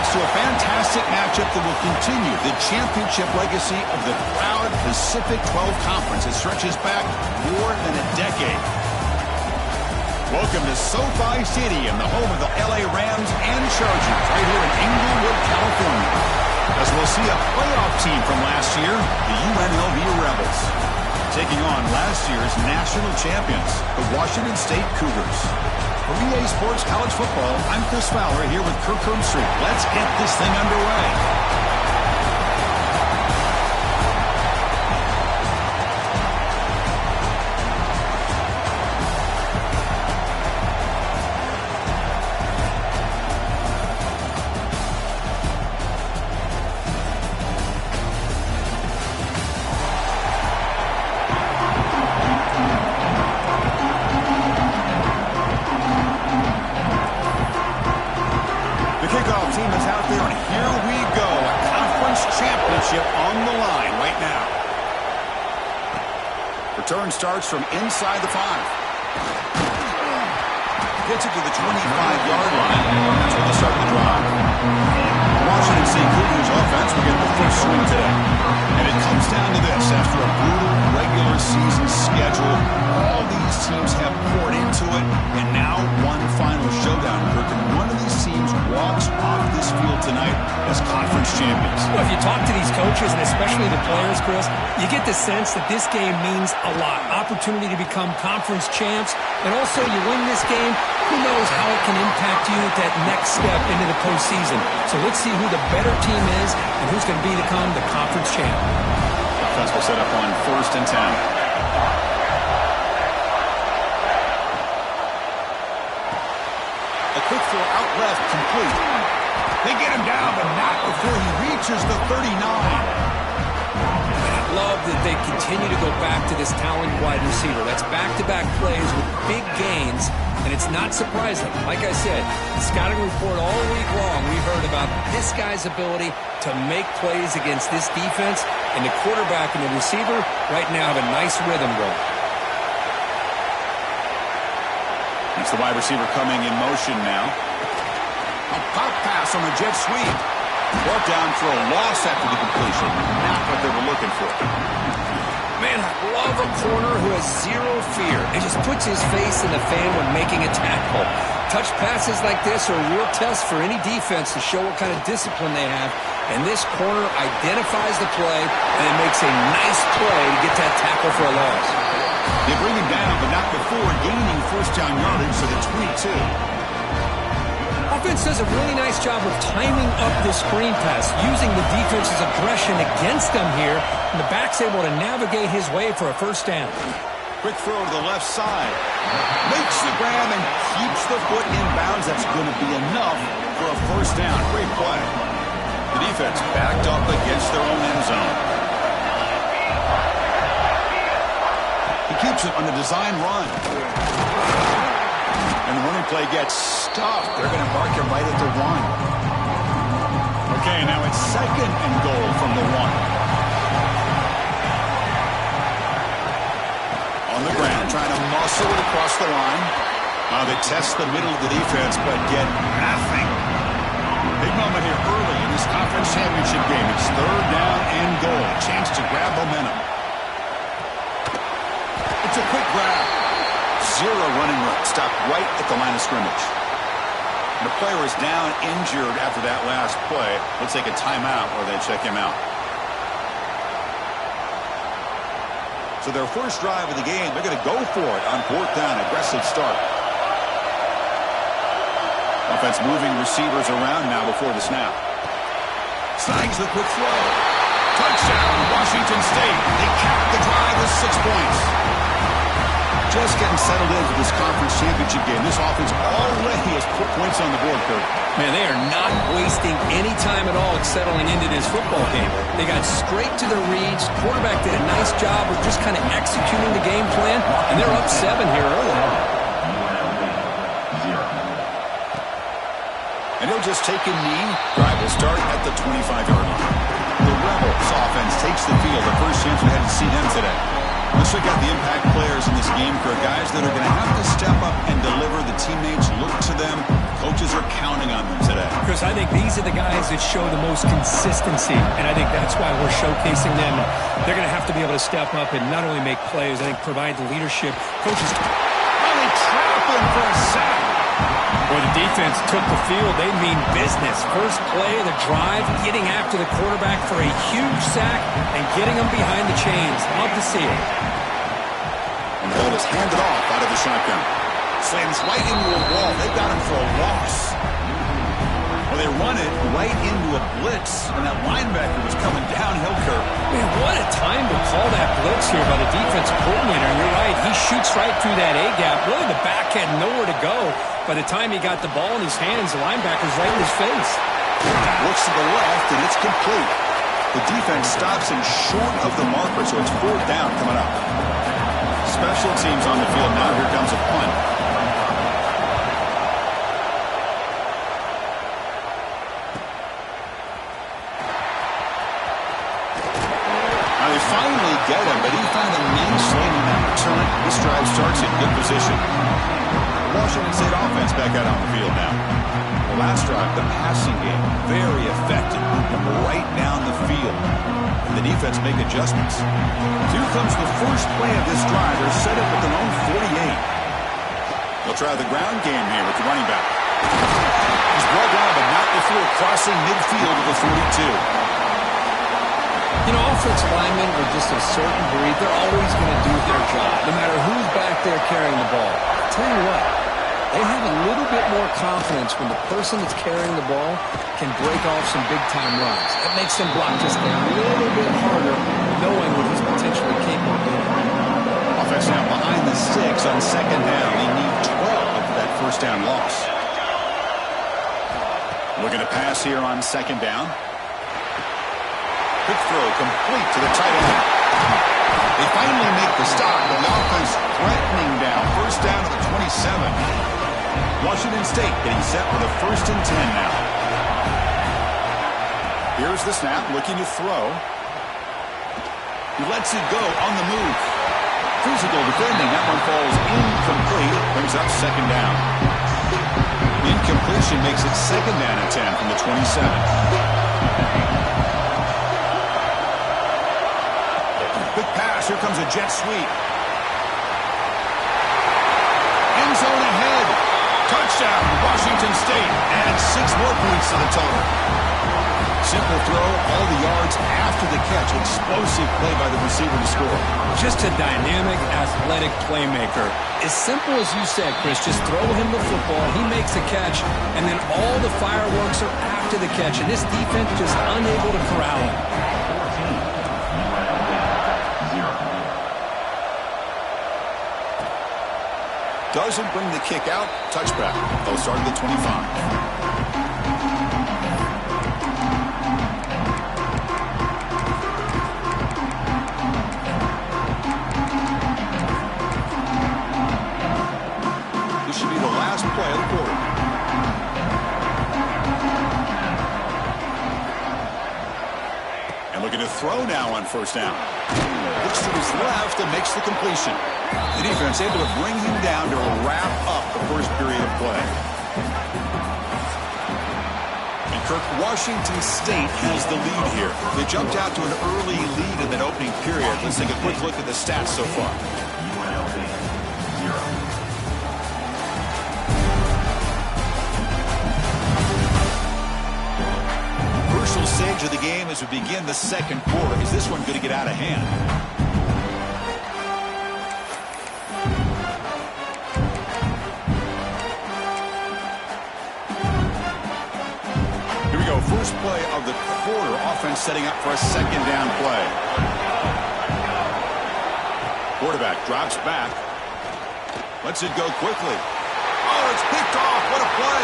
Thanks to a fantastic matchup that will continue the championship legacy of the proud Pacific 12 Conference that stretches back more than a decade. Welcome to SoFi Stadium, the home of the LA Rams and Chargers, right here in Inglewood, California. As we'll see a playoff team from last year, the UNLV Rebels, taking on last year's national champions, the Washington State Cougars. For EA Sports College Football, I'm Chris Fowler here with Kirk Herbstreit. Let's get this thing underway. Return starts from inside the 5. Gets it to the 25-yard line. That's where they start the drive. Washington State Cougars offense will get the first swing today. And it comes down to this. After a brutal regular season schedule, all these teams have poured into it. And now one final showdown, Kirk. And one of these teams walks off this field tonight as conference champions. Well, if you talk to these coaches, and especially the players, Chris, you get the sense that this game means a lot. Opportunity to become conference champs. And also, you win this game, who knows how it can impact you at that next step into the postseason. So let's see who the better team is and who's going to become the conference champ. Offense will set up on 1st and 10. A quick throw out left, complete. They get him down, but not before he reaches the 39. Love that they continue to go back to this talented wide receiver. That's back-to-back plays with big gains, and it's not surprising. Like I said, the scouting report all week long, we heard about this guy's ability to make plays against this defense, and the quarterback and the receiver right now have a nice rhythm going. It's the wide receiver coming in motion now. A pop pass on the jet sweep. Brought down for a loss after the completion. Not what they were looking for. Man, I love a corner who has zero fear and just puts his face in the fan when making a tackle. Touch passes like this are a real test for any defense to show what kind of discipline they have. And this corner identifies the play and it makes a nice play to get that tackle for a loss. They bring him down, but not before gaining first down yardage to the 22. Offense does a really nice job of timing up the screen pass, using the defense's aggression against them here, and the back's able to navigate his way for a first down. Quick throw to the left side. Makes the grab and keeps the foot in bounds. That's going to be enough for a first down. Great play. The defense backed up against their own end zone. He keeps it on the design run. And the running play gets stuffed. They're going to mark him right at the 1. Okay, now it's 2nd and goal from the 1. On the ground, trying to muscle it across the line. They test the middle of the defense, but get nothing. Big moment here early in this conference championship game. It's 3rd down and goal. A chance to grab momentum. It's a quick grab. Zero running room. Stopped right at the line of scrimmage. The player is down injured after that last play. They'll take a timeout or they check him out. So their first drive of the game, they're going to go for it on 4th down. Aggressive start. Offense moving receivers around now before the snap. Snags the quick throw. Touchdown, Washington State. They cap the drive with 6 points. Just getting settled into this conference championship game. This offense already has put points on the board, Kirk. Man, they are not wasting any time at all settling into this football game. They got straight to their reads. Quarterback did a nice job of just kind of executing the game plan, and they're up 7 here early. And he'll just take a knee. Drive will start at the 25-yard line. The Rebels offense takes the field. The first chance we had to see them today. Let's check out the impact players in this game, for guys that are going to have to step up and deliver. The teammates look to them. Coaches are counting on them today. Chris, I think these are the guys that show the most consistency, and I think that's why we're showcasing them. They're going to have to be able to step up and not only make plays, I think provide the leadership. Coaches only trapping for a sack. Boy, the defense took the field. They mean business. First play of the drive, getting after the quarterback for a huge sack and getting him behind the chains. Love to see it. And the ball is handed off out of the shotgun. Slams right into a wall. They've got him for a loss. Well, they run it right into a blitz, and that linebacker was coming downhill, Kirk. Man, what a time to call that blitz here by the defensive coordinator. And you're right, he shoots right through that A-gap. Really, the back had nowhere to go. By the time he got the ball in his hands, the linebacker's right in his face. Looks to the left, and it's complete. The defense stops him short of the marker, so it's 4th down coming up. Special teams on the field now. Here comes a punt. Now they finally get him, but he found a nice lane in that return. This drive starts in good position. Washington State offense back out on the field now. The last drive, the passing game, very effective. Moved them right down the field. And the defense make adjustments. Here comes the first play of this drive. They're set up at their own 48. They'll try the ground game here with the running back. He's brought down, but not before crossing midfield to the 42. You know, offensive linemen are just a certain breed. They're always going to do their job, no matter who's back there carrying the ball. I'll tell you what, they have a little bit more confidence when the person that's carrying the ball can break off some big-time runs. It makes them block just a little bit harder, knowing what he's potentially capable of doing. Offense now behind the 6 on 2nd down. They need 12 for that first down loss. Looking to pass here on 2nd down. Quick throw complete to the tight end. They finally make the stop, but the offense threatening down. First down to the 27. Washington State getting set with a 1st and 10 now. Here's the snap, looking to throw. He lets it go on the move. Physical defending. That one falls incomplete. Brings up 2nd down. Incompletion makes it 2nd down and 10 from the 27. Quick pass. Here comes a jet sweep. End zone ahead. Touchdown, Washington State. Add 6 more points to the total. Simple throw, all the yards after the catch. Explosive play by the receiver to score. Just a dynamic, athletic playmaker. As simple as you said, Chris, just throw him the football, he makes the catch, and then all the fireworks are after the catch. And this defense just unable to corral him. Doesn't bring the kick out. Touchback. They'll start at the 25. This should be the last play of the quarter. And looking to throw now on 1st down. Looks to his left and makes the completion. The defense able to bring him down to wrap up the first period of play. And Kirk, Washington State has the lead here. They jumped out to an early lead in that opening period. Let's take a quick look at the stats so far. Crucial stage of the game as we begin the 2nd quarter. Is this one going to get out of hand? First play of the quarter. Offense setting up for a 2nd down play. Quarterback drops back. Lets it go quickly. Oh, it's picked off. What a play.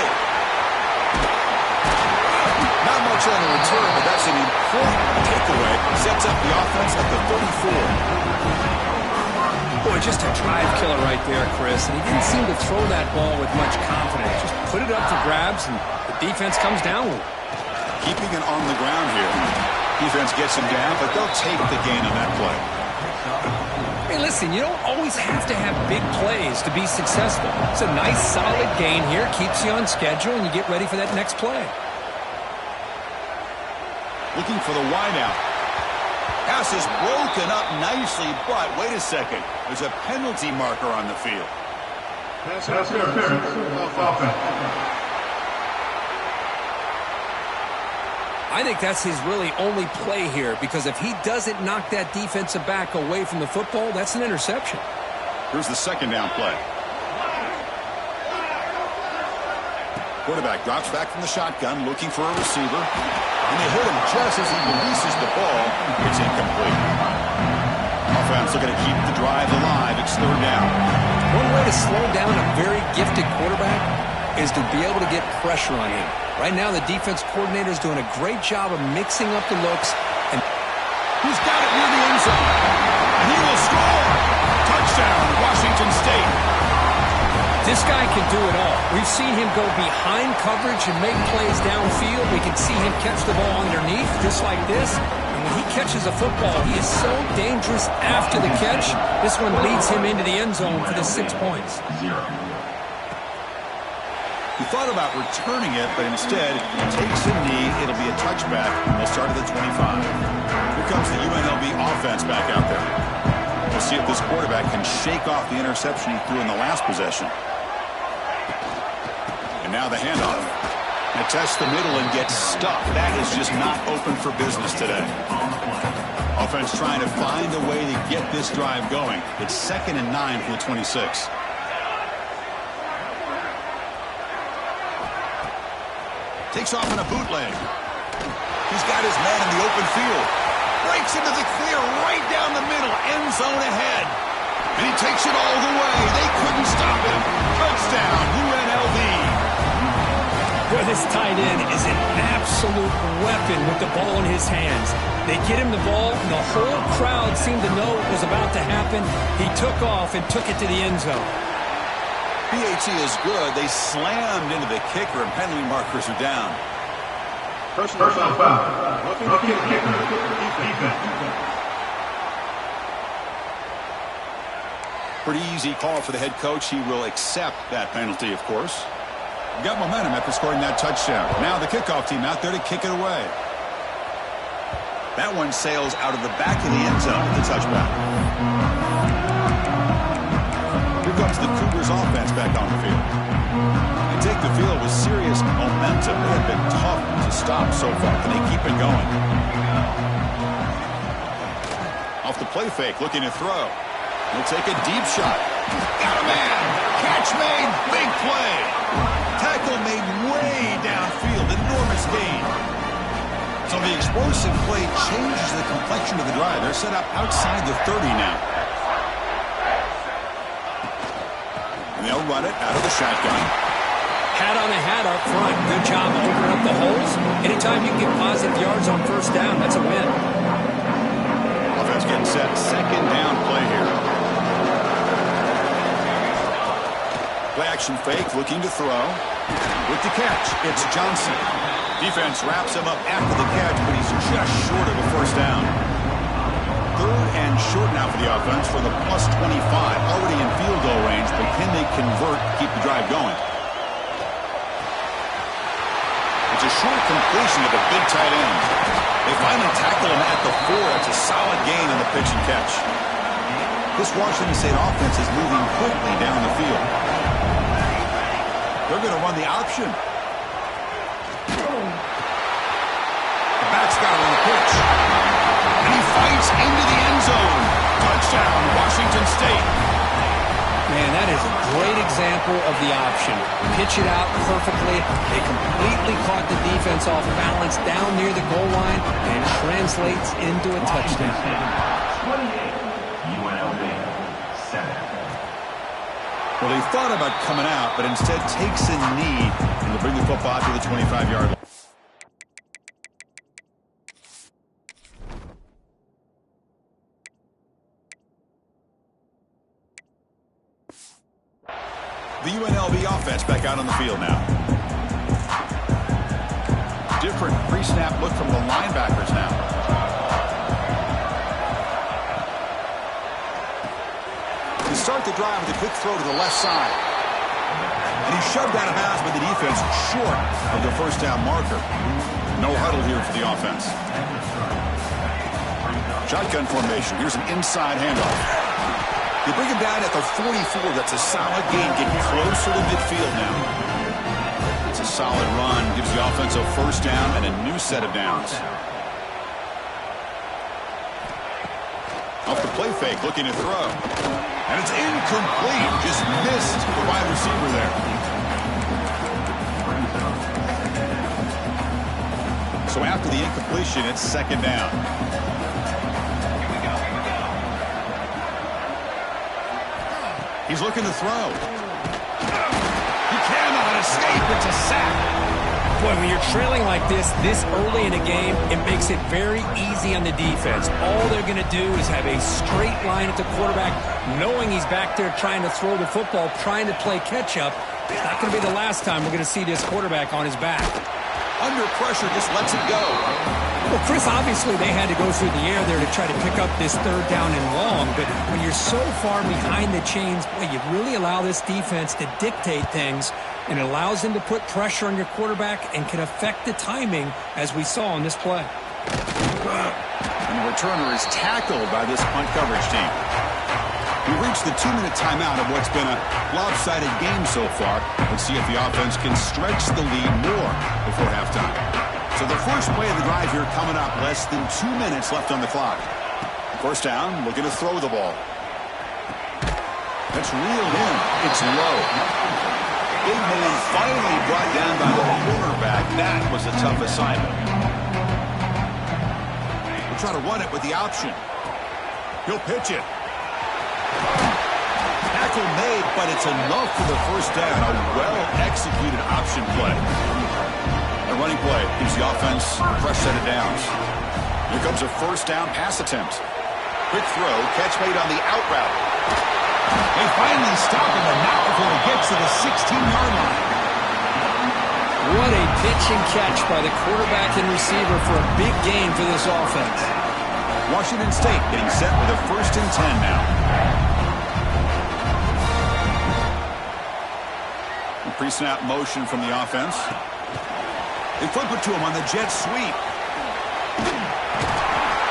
Not much on the return, but that's an important takeaway. Sets up the offense at the 34. Boy, just a drive killer right there, Chris. And he didn't seem to throw that ball with much confidence. Just put it up for grabs, and the defense comes down with it. Keeping it on the ground here. Defense gets him down, but they'll take the gain on that play. Hey, listen, you don't always have to have big plays to be successful. It's a nice, solid gain here. Keeps you on schedule, and you get ready for that next play. Looking for the wideout. Pass is broken up nicely, but wait a second. There's a penalty marker on the field. Pass interference. Offense. I think that's his really only play here, because if he doesn't knock that defensive back away from the football, that's an interception. Here's the second down play. Quarterback drops back from the shotgun, looking for a receiver. And they hit him just as he releases the ball. It's incomplete. Offense looking to keep the drive alive. It's third down. One way to slow down a very gifted quarterback is to be able to get pressure on him. Right now, the defense coordinator is doing a great job of mixing up the looks. And he's got it near the end zone. And he will score. Touchdown, Washington State. This guy can do it all. We've seen him go behind coverage and make plays downfield. We can see him catch the ball underneath, just like this. And when he catches a football, he is so dangerous after the catch. This one leads him into the end zone for the 6 points. He thought about returning it, but instead takes a knee. It'll be a touchback. They'll start at the 25. Here comes the UNLV offense back out there. We'll see if this quarterback can shake off the interception he threw in the last possession. And now the handoff. And tests the middle and gets stuck. That is just not open for business today. Offense trying to find a way to get this drive going. It's 2nd and 9 from the 26. Takes off in a bootleg. He's got his man in the open field. Breaks into the clear right down the middle. End zone ahead. And he takes it all the way. They couldn't stop him. Touchdown, UNLV. Boy, this tight end is an absolute weapon with the ball in his hands. They get him the ball, and the whole crowd seemed to know what was about to happen. He took off and took it to the end zone. PAT is good. They slammed into the kicker, and penalty markers are down. Personal foul. Looking at kicker. Defense. Pretty easy call for the head coach. He will accept that penalty, of course. Got momentum after scoring that touchdown. Now the kickoff team out there to kick it away. That one sails out of the back of the end zone with the touchback. Here comes the Cougars offense back on the field. They take the field with serious momentum. They have been tough to stop so far. Can they keep it going? Off the play fake, looking to throw. He'll take a deep shot. Got a man. Catch made. Big play. Tackle made way downfield. Enormous gain. So the explosive play changes the complexion of the drive. They're set up outside the 30 now. And they'll run it out of the shotgun. Hat on the hat up front. Good job opening up the holes. Anytime you can get positive yards on first down, that's a win. Offense getting set. Second down play here. Play action fake, looking to throw. With the catch, it's Johnson. Defense wraps him up after the catch, but he's just short of a first down. Third and short now for the offense for the plus 25. Already in field goal range, but can they convert, keep the drive going? It's a short completion to the big tight end. They finally tackle him at the 4. It's a solid gain on the pitch and catch. This Washington State offense is moving quickly down the field. They're going to run the option. The back's got it on the pitch. And he fights into the end zone. Touchdown, Washington State. Man, that is a great example of the option. Pitch it out perfectly. They completely caught the defense off balance down near the goal line and translates into a touchdown. 28, UNLV 7. Well, he thought about coming out, but instead takes a knee and will bring the football to the 25-yard line. The UNLV offense back out on the field now. Different pre-snap look from the linebackers now. start the drive with a quick throw to the left side. And he shoved out of bounds by the defense short of the first down marker. No huddle here for the offense. Shotgun formation. Here's an inside handoff. They bring him down at the 44. That's a solid gain, getting closer to midfield now. It's a solid run. Gives the offense a first down and a new set of downs. Off the play fake, looking to throw. And it's incomplete. Just missed the wide receiver there. So after the incompletion, it's second down. He's looking to throw. He cannot escape. It's a sack. Boy, when you're trailing like this early in a game, it makes it very easy on the defense. All they're going to do is have a straight line at the quarterback, knowing he's back there trying to throw the football, trying to play catch-up. It's not going to be the last time we're going to see this quarterback on his back. Under pressure, just lets it go. Well, Chris, obviously they had to go through the air there to try to pick up this third down and long, but when you're so far behind the chains, boy, you really allow this defense to dictate things, and it allows them to put pressure on your quarterback and can affect the timing, as we saw on this play. And the returner is tackled by this punt coverage team. We reached the 2-minute timeout of what's been a lopsided game so far. Let's see if the offense can stretch the lead more before halftime. So the first play of the drive here coming up, less than 2 minutes left on the clock. First down, looking to throw the ball. That's reeled in. It's low. Big man finally brought down by the cornerback. That was a tough assignment. We'll try to run it with the option. He'll pitch it. Tackle made, but it's enough for the first down. A well-executed option play. The running play gives the offense a fresh set of downs. Here comes a first down pass attempt. Quick throw, catch made on the out route. They finally stop him, and not before he gets to the 16-yard line. What a pitch and catch by the quarterback and receiver for a big gain for this offense. Washington State getting set with a 1st and 10 now. Pre-snap motion from the offense. They flip it to him on the jet sweep.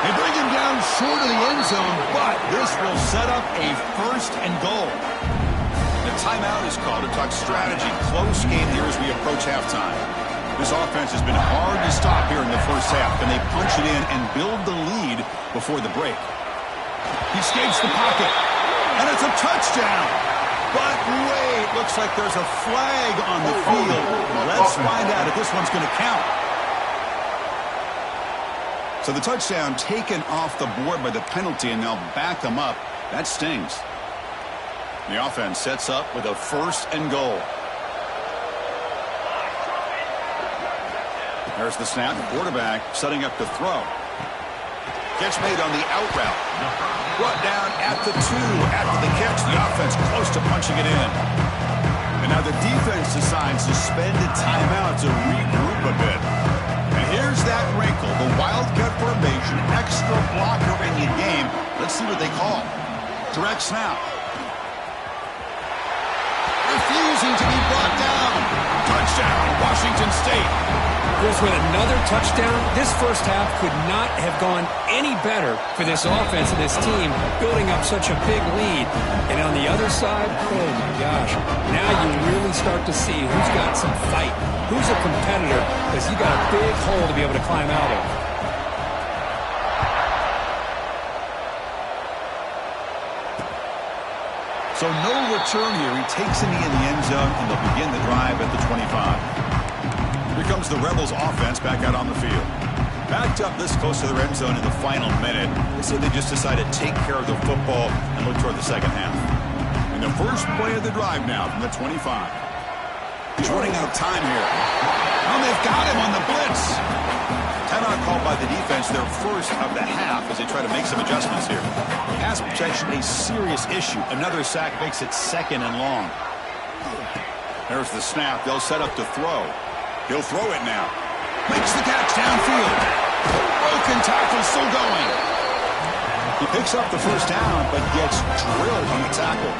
They bring him down short of the end zone, but this will set up a 1st and goal. The timeout is called to talk strategy. Close game here as we approach halftime. This offense has been hard to stop here in the first half, and they punch it in and build the lead before the break. He escapes the pocket, and it's a touchdown. But wait, looks like there's a flag on the field. Let's find out if this one's going to count. So the touchdown taken off the board by the penalty, and they'll back them up. That stings. The offense sets up with a 1st and goal. There's the snap. The quarterback setting up to throw. Catch made on the out route. Brought down at the 2 after the catch. The offense close to punching it in. And now the defense decides to spend a timeout to regroup a bit. And here's that wrinkle. The Wildcat formation, extra blocker in the game. Let's see what they call. Direct snap. Refusing to be brought down. Touchdown, Washington State. Chris, with another touchdown, this first half could not have gone any better for this offense and this team, building up such a big lead. And on the other side, oh my gosh, now you really start to see who's got some fight, who's a competitor, because you got a big hole to be able to climb out of. So no return here. He takes a knee in the end zone, and they'll begin the drive at the 25. Here comes the Rebels offense back out on the field. Backed up this close to the end zone in the final minute. They say they just decided to take care of the football and look toward the second half. And the first play of the drive now from the 25. He's running out of time here. Oh, they've got him on the blitz. Timeout called by the defense, their first of the half, as they try to make some adjustments here. Pass protection, a serious issue. Another sack makes it 2nd and long. There's the snap. They'll set up to throw. He'll throw it now. Makes the catch downfield. Broken tackle still going. He picks up the first down, but gets drilled on the tackle.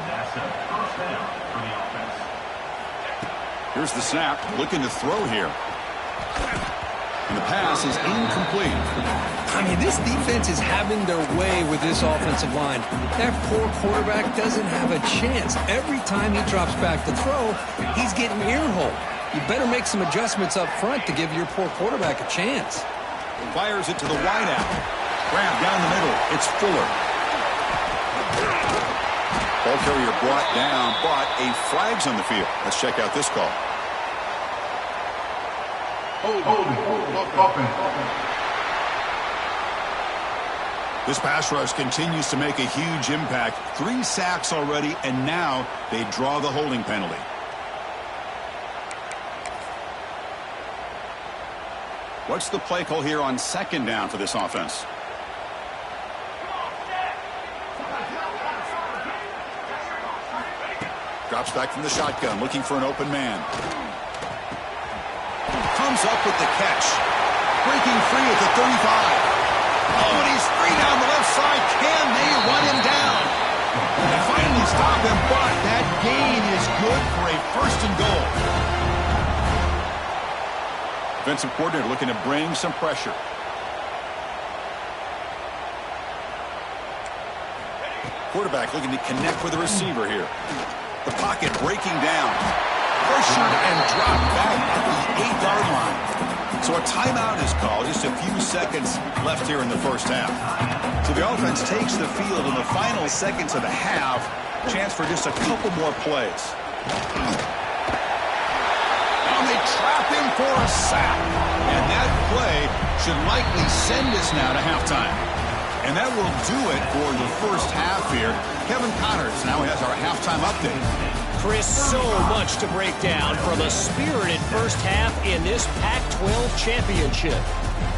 That's a first down for the offense. Here's the snap, looking to throw here. And the pass is incomplete. I mean, this defense is having their way with this offensive line. That poor quarterback doesn't have a chance. Every time he drops back to throw, he's getting earholed. You better make some adjustments up front to give your poor quarterback a chance. Fires it to the wideout. Grab down the middle. It's Fuller. Ball carrier brought down, but a flag's on the field. Let's check out this call. This pass rush continues to make a huge impact. 3 sacks already, and now they draw the holding penalty. What's the play call here on second down for this offense? Drops back from the shotgun, looking for an open man. Comes up with the catch. Breaking free at the 35. Oh, and he's free down the left side. Can they run him down? They finally stop him, but that gain is good for a first and goal. Defensive coordinator looking to bring some pressure. Quarterback looking to connect with the receiver here. The pocket breaking down. Pressured and dropped back at the 8-yard line. So a timeout is called. Just a few seconds left here in the first half. So the offense takes the field in the final seconds of the half. Chance for just a couple more plays. Now they trap him for a sack. And that play should likely send us now to halftime. And that will do it for the first half here. Kevin Connors now has our halftime update. Chris, so much to break down from a spirited first half in this Pac-12 championship.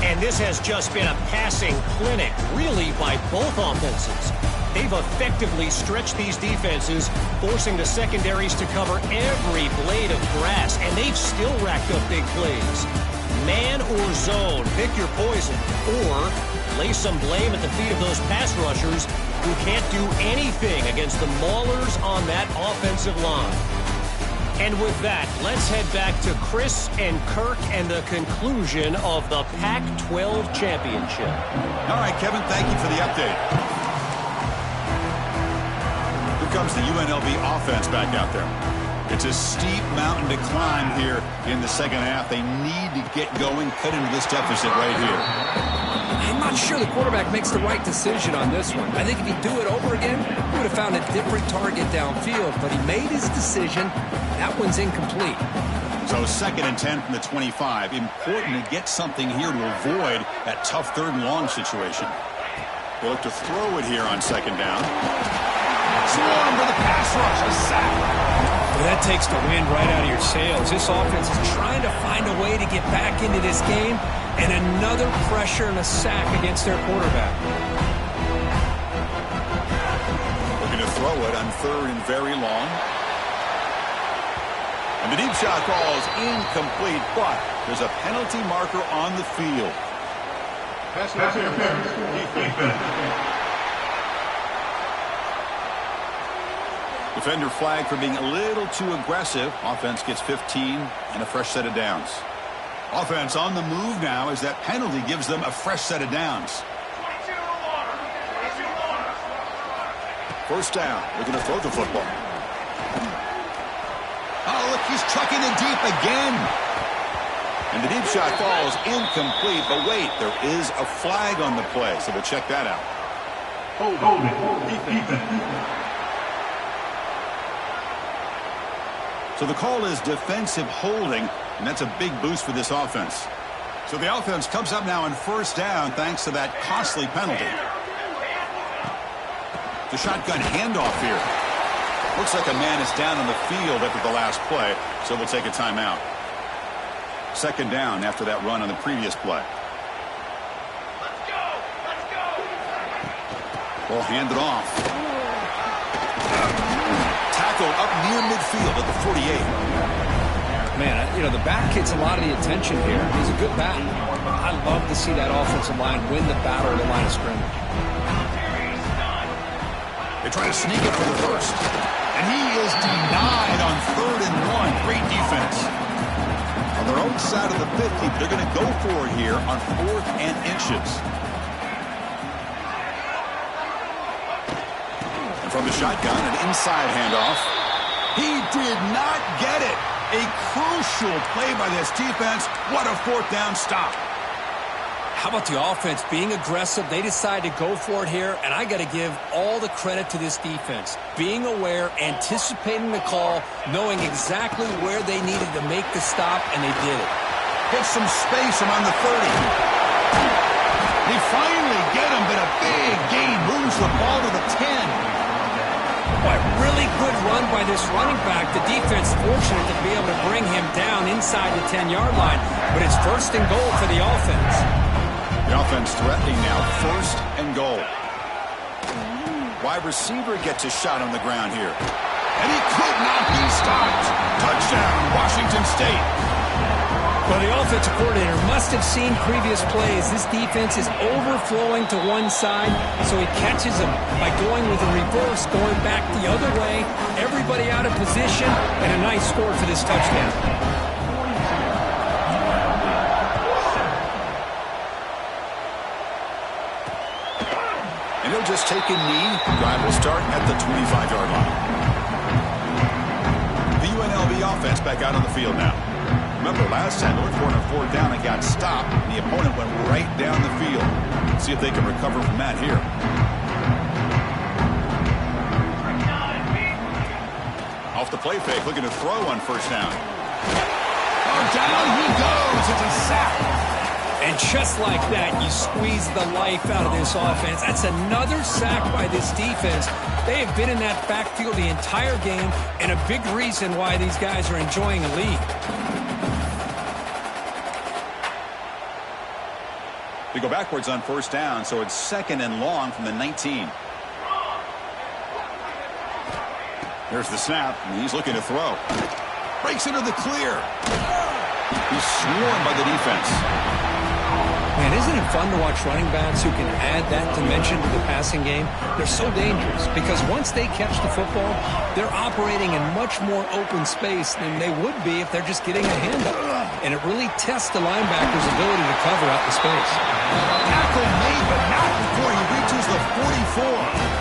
And this has just been a passing clinic, really, by both offenses. They've effectively stretched these defenses, forcing the secondaries to cover every blade of grass, and they've still racked up big plays. Man or zone, pick your poison, or lay some blame at the feet of those pass rushers who can't do anything against the maulers on that offensive line. And with that, let's head back to Chris and Kirk and the conclusion of the Pac-12 championship. All right, Kevin, thank you for the update. Here comes the UNLV offense back out there. It's a steep mountain to climb here in the second half. They need to get going, cut into this deficit right here. I'm not sure the quarterback makes the right decision on this one. I think if he'd do it over again, he would have found a different target downfield, but he made his decision. That one's incomplete. So 2nd and 10 from the 25. Important to get something here to avoid that tough 3rd and long situation. They look to throw it here on 2nd down. Swarm for the pass rush, a sack. Well, that takes the wind right out of your sails. This offense is trying to find a way to get back into this game, and another pressure and a sack against their quarterback. Looking to throw it on 3rd and very long. And the deep shot falls incomplete, but there's a penalty marker on the field. Pass interference. Defense. Defender flag for being a little too aggressive. Offense gets 15 and a fresh set of downs. Offense on the move now as that penalty gives them a fresh set of downs. First down. Looking to throw the football. Oh, look, he's trucking it deep again. And the deep shot falls incomplete. But wait, there is a flag on the play, so we'll check that out. Hold it. Defense. So the call is defensive holding, and that's a big boost for this offense. So the offense comes up now on first down thanks to that costly penalty. The shotgun handoff here. Looks like a man is down on the field after the last play, so we'll take a timeout. 2nd down after that run on the previous play. Ball handed off. Tackled up near midfield at the 48. Man, the back gets a lot of the attention here. He's a good back. I love to see that offensive line win the battle at the line of scrimmage. They try to sneak it for the first. And he is denied on 3rd and 1. Great defense. On their own side of the 50, they're going to go for it here on 4th and inches. And from the shotgun, an inside handoff. He did not get it. A crucial play by this defense. What a 4th down stop. How about the offense being aggressive? They decide to go for it here, and I got to give all the credit to this defense. Being aware, anticipating the call, knowing exactly where they needed to make the stop, and they did it. Hit some space around the 30. They finally get him, but a big gain moves the ball to the 10. Boy, really good run by this running back. The defense fortunate to be able to bring him down inside the 10-yard line, but it's 1st and goal for the offense. The offense threatening now, 1st and goal. Wide receiver gets a shot on the ground here. And he could not be stopped. Touchdown, Washington State. Well, the offensive coordinator must have seen previous plays. This defense is overflowing to one side, so he catches them by going with a reverse, going back the other way. Everybody out of position, and a nice score for this touchdown. And he'll just take a knee. Drive will start at the 25-yard line. The UNLV offense back out on the field now. Remember, last time North Point on 4th down and got stopped. The opponent went right down the field. See if they can recover from that here. Off the play fake, looking to throw on 1st down. Oh, down he goes. It's a sack. And just like that, you squeeze the life out of this offense. That's another sack by this defense. They have been in that backfield the entire game, and a big reason why these guys are enjoying a lead. They go backwards on 1st down, so it's 2nd and long from the 19. There's the snap, and he's looking to throw. Breaks into the clear. He's swarmed by the defense. Man, isn't it fun to watch running backs who can add that dimension to the passing game? They're so dangerous because once they catch the football, they're operating in much more open space than they would be if they're just getting a handoff. And it really tests the linebacker's ability to cover out the space. Tackle made, but not before he reaches the 44.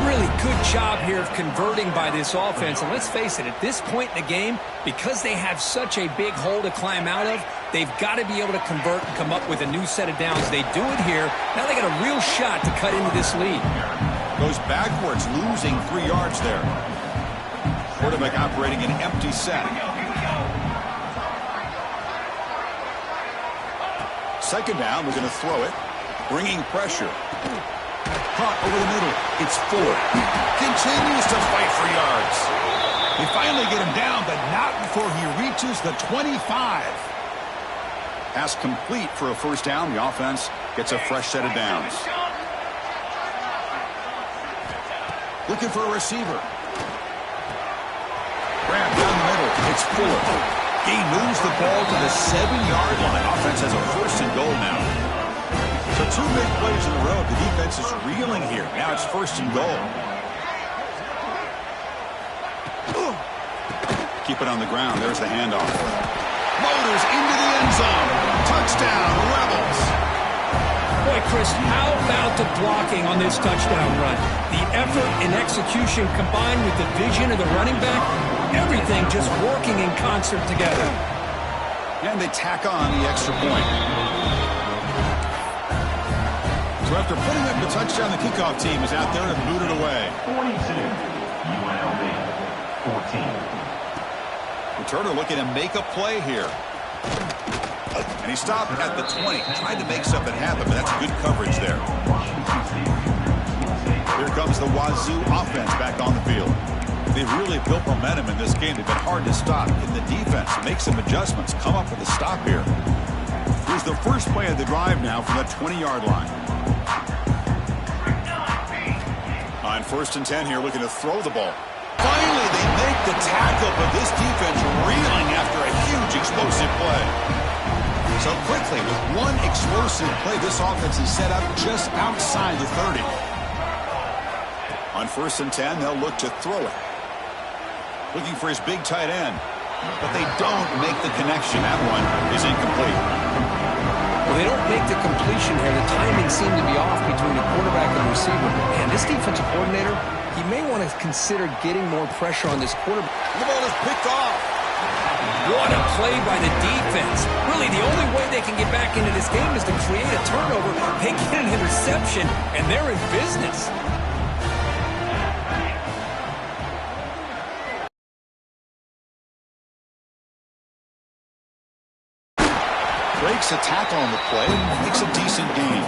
Really good job here of converting by this offense. And let's face it, at this point in the game, because they have such a big hole to climb out of, they've got to be able to convert and come up with a new set of downs. They do it here. Now they got a real shot to cut into this lead. Goes backwards, losing 3 yards there. Quarterback operating an empty set. 2nd down, we're going to throw it. Bringing pressure. Caught over the middle. It's Fuller. Continues to fight for yards. They finally get him down, but not before he reaches the 25. Pass complete for a 1st down. The offense gets a fresh set of downs. Looking for a receiver. Grab down the middle. It's Fuller. He moves the ball to the 7-yard line. Offense has a 1st and goal now. So 2 big plays in a row. The defense is reeling here. Now it's 1st and goal. Keep it on the ground. There's the handoff. Motors into the end zone. Touchdown, Rebels. Boy, Chris, how about the blocking on this touchdown run? The effort and execution combined with the vision of the running back, everything just working in concert together. And they tack on the extra point. So after putting up the touchdown, the kickoff team is out there to boot it away. 42, UNLV, 14. Returner looking to make a play here. And he stopped at the 20. Tried to make something happen, but that's good coverage there. Here comes the Wazoo offense back on the field. They've really built momentum in this game. They've been hard to stop. In the defense, make some adjustments. Come up with a stop here. Here's the first play of the drive now from the 20-yard line. On 1st and 10 here, looking to throw the ball. Finally, they make the tackle, but this defense reeling after a huge explosive play. So quickly, with one explosive play, this offense is set up just outside the 30. On 1st and 10, they'll look to throw it. Looking for his big tight end. But they don't make the connection. That one is incomplete. Well, they don't make the completion here. The timing seemed to be off between the quarterback and receiver. And this defensive coordinator, he may want to consider getting more pressure on this quarterback. The ball is picked off. What a play by the defense. Really, the only way they can get back into this game is to create a turnover. They get an interception, and they're in business. Breaks a tackle on the play, makes a decent gain.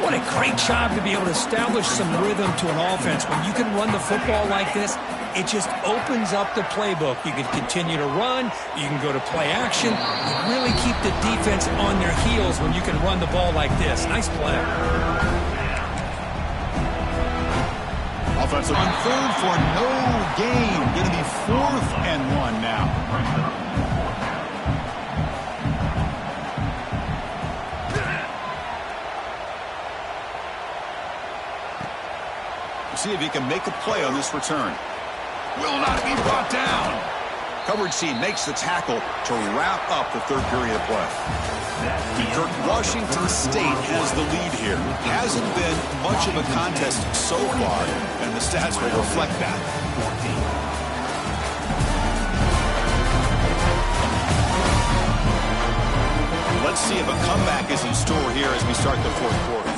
What a great job to be able to establish some rhythm to an offense. When you can run the football like this, it just opens up the playbook. You can continue to run. You can go to play action. You really keep the defense on their heels when you can run the ball like this. Nice play. Offensive on 3rd for no gain. Going to be 4th and 1 now. See if he can make a play on this return. Will not be brought down. Coverage C makes the tackle to wrap up the 3rd period of play. Kirk, Washington State has the lead here. Hasn't been much of a contest so far, and the stats will reflect that. Let's see if a comeback is in store here as we start the 4th quarter.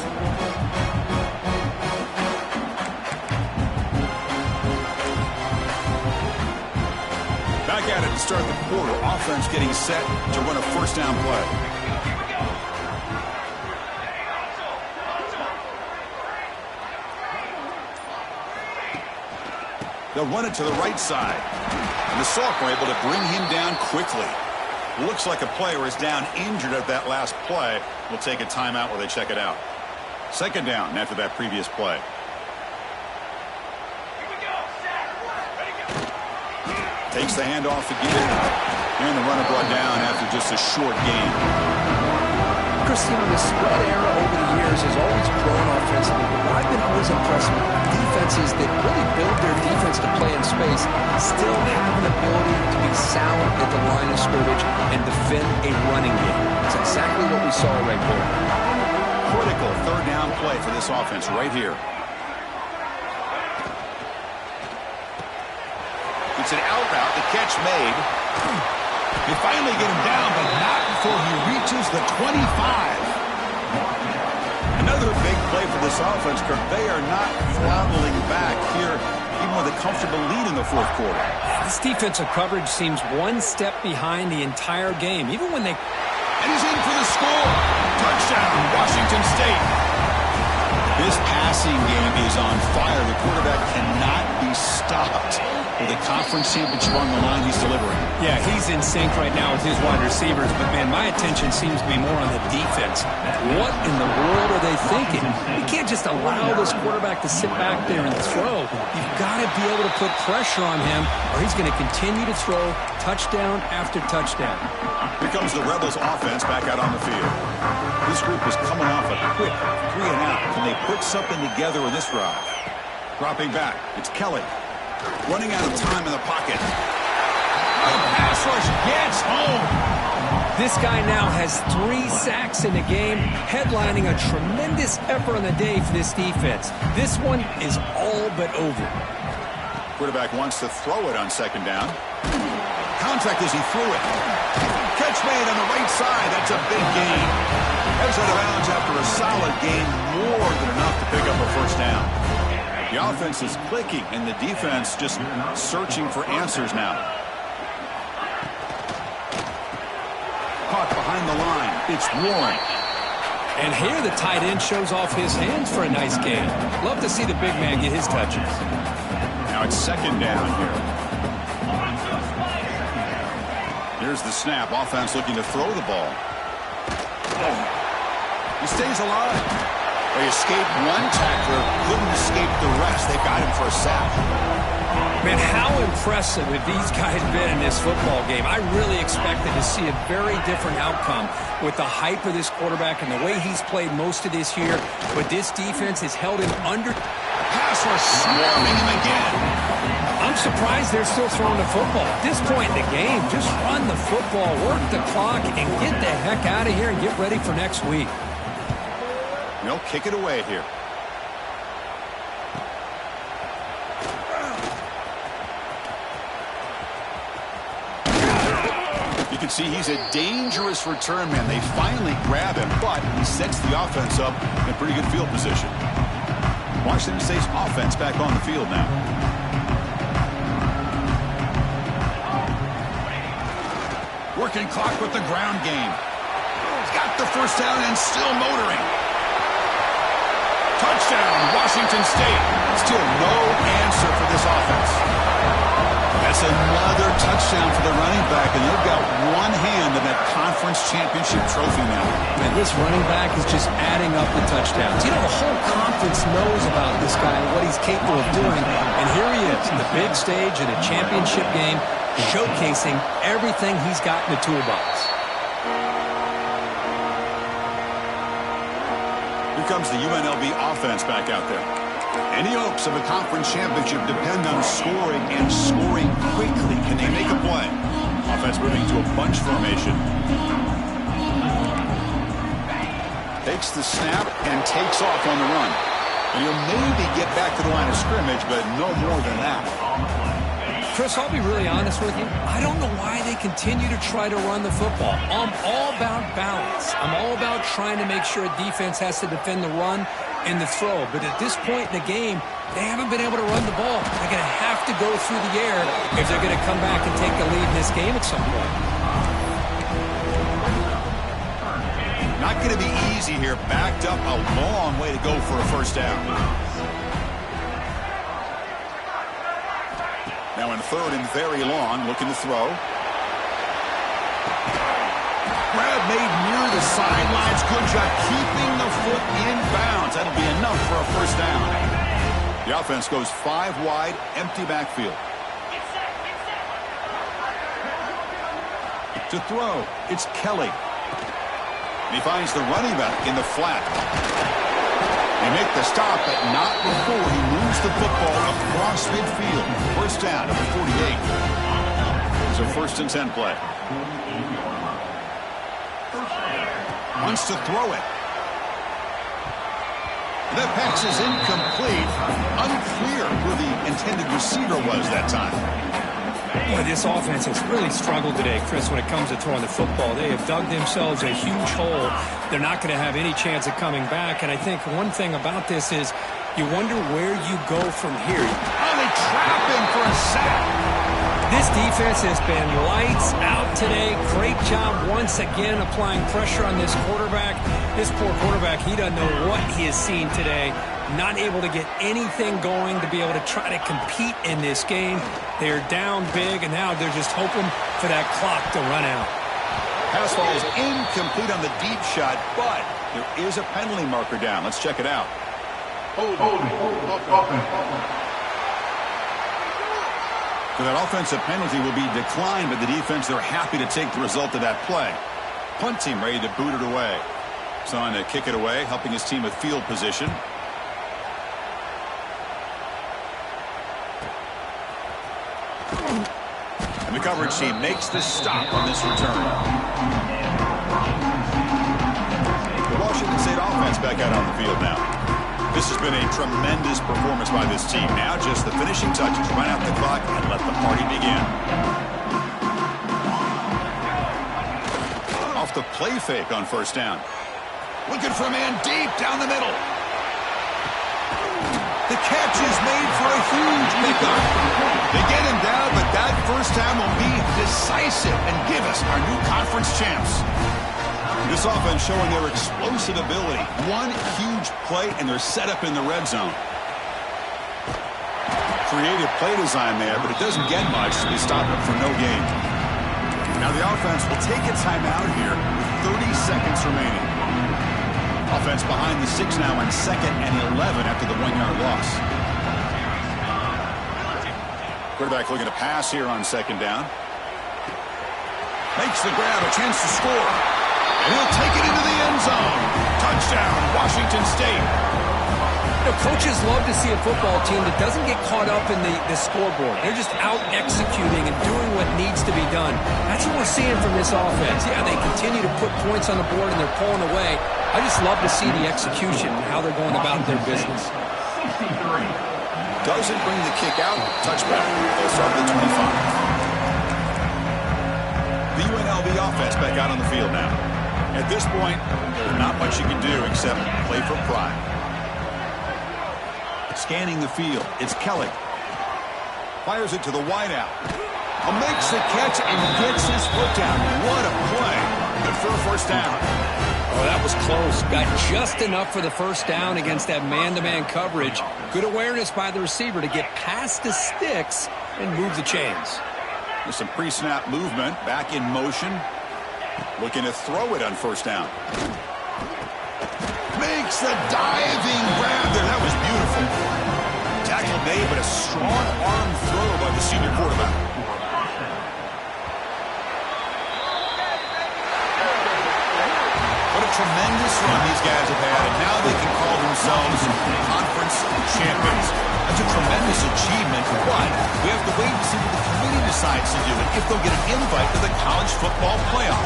Back at it to start the quarter. Offense getting set to run a 1st down play. They'll run it to the right side. And the sophomore able to bring him down quickly. Looks like a player is down injured at that last play. We'll take a timeout while they check it out. 2nd down after that previous play. Takes the handoff again. And the runner brought down after just a short gain. Christian, the spread era over the years has always grown offensively, but I've been always impressed with defenses that really build their defense to play in space, still have an ability to be sound at the line of scrimmage and defend a running game. That's exactly what we saw right there. Critical 3rd down play for this offense right here. It's an out route, the catch made. They finally get him down, but not before he reaches the 25. Another big play for this offense, Kirk. They are not throttling back here, even with a comfortable lead in the 4th quarter. This defensive coverage seems one step behind the entire game, even when they... And he's in for the score. Touchdown, Washington State. This passing game is on fire. The quarterback cannot be stopped. With a conference championship on the line, he's delivering. Yeah, he's in sync right now with his wide receivers, but, man, my attention seems to be more on the defense. What in the world are they thinking? You can't just allow this quarterback to sit back there and throw. You've got to be able to put pressure on him, or he's going to continue to throw touchdown after touchdown. Here comes the Rebels offense back out on the field. This group is coming off a quick 3 and out. Can they put something together in this drive? Dropping back, it's Kelly. Running out of time in the pocket. The pass rush gets home. This guy now has 3 sacks in the game, headlining a tremendous effort on the day for this defense. This one is all but over. Quarterback wants to throw it on 2nd down. Contact as he threw it. Catch made on the right side. That's a big gain. Heads out of bounds after a solid gain, more than enough to pick up a 1st down. The offense is clicking, and the defense just searching for answers now. Caught behind the line. It's Warren. And here the tight end shows off his hands for a nice gain. Love to see the big man get his touches. Now it's 2nd down here. Here's the snap. Offense looking to throw the ball. He stays alive. They escaped one tackler, couldn't escape the rest. They got him for a sack. Man, how impressive have these guys been in this football game? I really expected to see a very different outcome with the hype of this quarterback and the way he's played most of this year. But this defense has held him under. Pass was swarming him again. I'm surprised they're still throwing the football. At this point in the game, just run the football, work the clock, and get the heck out of here and get ready for next week. They'll kick it away here. You can see he's a dangerous return man. They finally grab him, but he sets the offense up in pretty good field position. Washington State's offense back on the field now. Working clock with the ground game. He's got the first down and still motoring. Touchdown, Washington State. Still no answer for this offense. That's another touchdown for the running back, and they've got one hand in that conference championship trophy now. And this running back is just adding up the touchdowns. You know, the whole conference knows about this guy and what he's capable of doing. And here he is, the big stage in a championship game, showcasing everything he's got in the toolbox. Here comes the UNLV offense back out there. Any hopes of a conference championship depend on scoring and scoring quickly. Can they make a play? Offense moving to a bunch formation. Takes the snap and takes off on the run. And he'll maybe get back to the line of scrimmage, but no more than that. Chris, I'll be really honest with you. I don't know why they continue to try to run the football. I'm all about balance. I'm all about trying to make sure a defense has to defend the run and the throw. But at this point in the game, they haven't been able to run the ball. They're going to have to go through the air if they're going to come back and take the lead in this game at some point. Not going to be easy here. Backed up a long way to go for a first down. Now in third and very long, looking to throw. Grab made near the sidelines. Good job keeping the foot in bounds. That'll be enough for a first down. The offense goes 5 wide, empty backfield. To throw, it's Kelly. And he finds the running back in the flat. They make the stop, but not before he moves the football across midfield. First down, number 48. It's a 1st and 10 play. Wants to throw it. The pass is incomplete. Unclear who the intended receiver was that time. Boy, this offense has really struggled today, Chris, when it comes to throwing the football. They have dug themselves a huge hole. They're not going to have any chance of coming back. And I think one thing about this is you wonder where you go from here. Oh, they trap him for a sack. This defense has been lights out today. Great job once again applying pressure on this quarterback. This poor quarterback, he doesn't know what he has seen today. Not able to get anything going to be able to try to compete in this game. They're down big, and now they're just hoping for that clock to run out. Pass ball is incomplete on the deep shot, but there is a penalty marker down. Let's check it out. So that offensive penalty will be declined, but the defense, they're happy to take the result of that play. Punt team ready to boot it away. It's on to kick it away, helping his team with field position. And the coverage team makes the stop on this return. The Washington State offense back out on the field now. This has been a tremendous performance by this team. Now just the finishing touches. Run out the clock and let the party begin. Off the play fake on first down. Looking for a man deep down the middle. The catch is made for a huge pickup. They get him down, but that first down will be decisive and give us our new conference champs. This offense showing their explosive ability. One huge play, and they're set up in the red zone. Creative play design there, but it doesn't get much. They stop it for no gain. Now the offense will take a timeout here with 30 seconds remaining. Offense behind the 6 now on 2nd and 11 after the 1-yard loss. Quarterback looking to pass here on second down. Makes the grab, a chance to score. And he'll take it into the end zone. Touchdown, Washington State. You know, coaches love to see a football team that doesn't get caught up in the scoreboard. They're just out executing and doing what needs to be done. That's what we're seeing from this offense. Yeah, they continue to put points on the board and they're pulling away. I just love to see the execution and how they're going about their business. 63. Doesn't bring the kick out. Touchback. They'll start at the 25. The UNLV offense back out on the field now. At this point, there's not much you can do except play for pride. Scanning the field, it's Kelly. Fires it to the wideout. Makes the catch and gets his foot down. What a play. Good for a first down. Oh, that was close. Got just enough for the first down against that man-to-man coverage. Good awareness by the receiver to get past the sticks and move the chains. There's some pre-snap movement, back in motion. Looking to throw it on first down. Makes the diving grab there. That was beautiful. Tackle made, but a strong arm throw by the senior quarterback. What a tremendous run these guys have had, and now they can call themselves conference champions. That's a tremendous achievement, but we have to wait and see what the committee decides to do and if they'll get an invite to the college football playoff.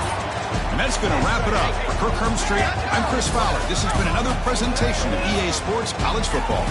And that's going to wrap it up. For Kirk Herbstreit, I'm Chris Fowler. This has been another presentation of EA Sports College Football.